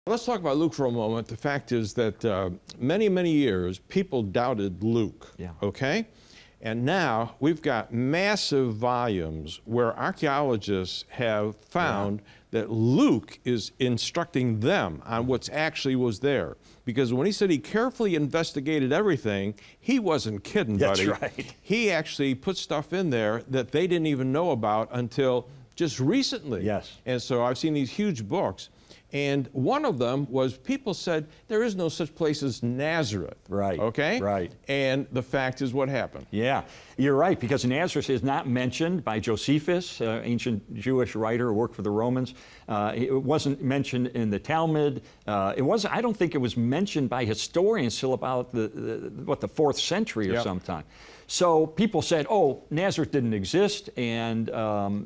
Let's talk about Luke for a moment. The fact is that many, many years, people doubted Luke, okay? And now we've got massive volumes where archaeologists have found that Luke is instructing them on what's actually was there. Because when he said he carefully investigated everything, he wasn't kidding, buddy. That's right. He actually put stuff in there that they didn't even know about until just recently. Yes. And so I've seen these huge books. And one of them was people said there is no such place as Nazareth. Right. Okay? Right. And the fact is what happened. Yeah, you're right, because Nazareth is not mentioned by Josephus, ancient Jewish writer who worked for the Romans. It wasn't mentioned in the Talmud. I don't think it was mentioned by historians till about the 4th century or sometime. So people said, oh, Nazareth didn't exist, and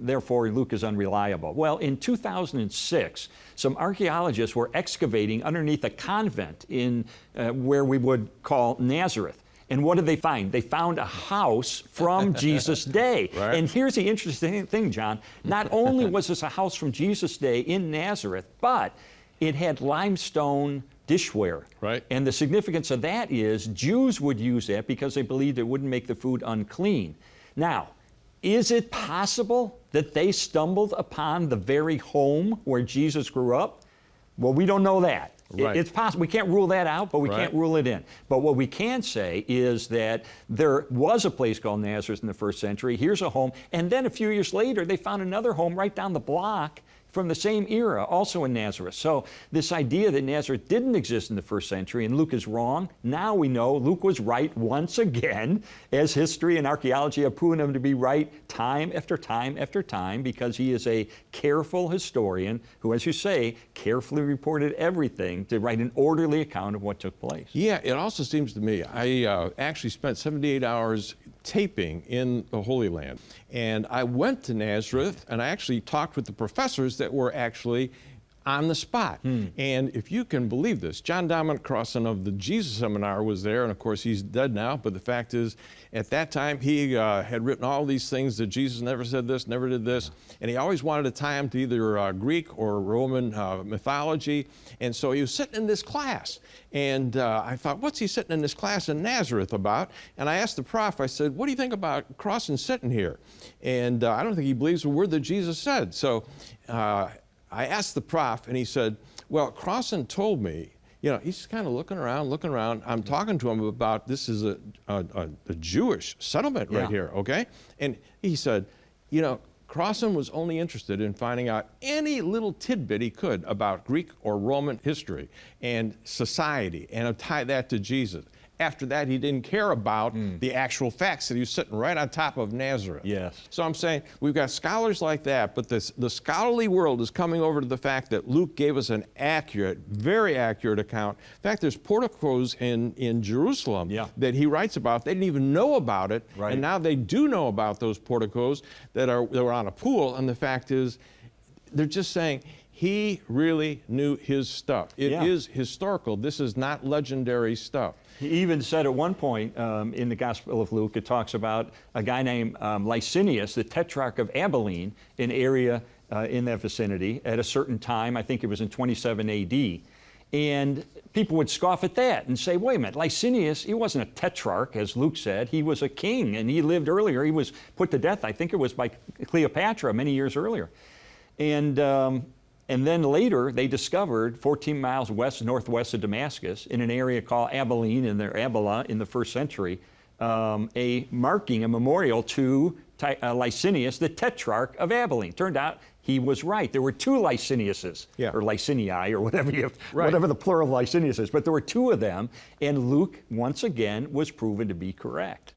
therefore Luke is unreliable. Well, in 2006, some archaeologists were excavating underneath a convent in where we would call Nazareth. And what did they find? They found a house from Jesus' day. Right. And here's the interesting thing, John. Not only was this a house from Jesus' day in Nazareth, but it had limestone dishware. Right. And the significance of that is Jews would use that because they believed it wouldn't make the food unclean. Now, is it possible that they stumbled upon the very home where Jesus grew up? Well, we don't know that. Right. It's possible. We can't rule that out, but we can't rule it in. But what we can say is that there was a place called Nazareth in the 1st century. Here's a home. And then a few years later, they found another home right down the block from the same era, also in Nazareth. So this idea that Nazareth didn't exist in the 1st century and Luke is wrong, now we know Luke was right once again, as history and archaeology have proven him to be right time after time after time, because he is a careful historian who, as you say, carefully reported everything to write an orderly account of what took place. Yeah, it also seems to me, I actually spent 78 hours taping in the Holy Land. And I went to Nazareth, and I actually talked with the professors that were actually on the spot. And if you can believe this, John Dominic Crossan of the Jesus Seminar was there, and of course he's dead now, but the fact is, at that time he had written all these things that Jesus never said this, never did this, and he always wanted to tie them to either Greek or Roman mythology, and so he was sitting in this class, and I thought, what's he sitting in this class in Nazareth about? And I asked the prof, I said, what do you think about Crossan sitting here? And I don't think he believes a word that Jesus said. So I asked the prof, and he said, well, Crossan told me, you know, he's kind of looking around. I'm talking to him about this is a Jewish settlement right here, okay? And he said, you know, Crossan was only interested in finding out any little tidbit he could about Greek or Roman history and society, and tie that to Jesus. After that, he didn't care about the actual facts that he was sitting right on top of Nazareth. Yes. So I'm saying we've got scholars like that, but the scholarly world is coming over to the fact that Luke gave us an accurate, very accurate account. In fact, there's porticos in Jerusalem that he writes about. They didn't even know about it, and now they do know about those porticos that were on a pool, and the fact is, they're just saying, he really knew his stuff. It is historical. This is not legendary stuff. He even said at one point in the Gospel of Luke, it talks about a guy named Licinius, the tetrarch of Abilene, an area in that vicinity at a certain time. I think it was in 27 AD. And people would scoff at that and say, wait a minute, Licinius, he wasn't a tetrarch, as Luke said. He was a king, and he lived earlier. He was put to death, I think it was by Cleopatra many years earlier. And then later, they discovered 14 miles northwest of Damascus, in an area called Abilene, in their Abila in the 1st century, a memorial to Licinius, the tetrarch of Abilene. Turned out he was right. There were 2 Liciniuses, or Licinii, or whatever whatever the plural of Licinius is, but there were 2 of them, and Luke, once again, was proven to be correct.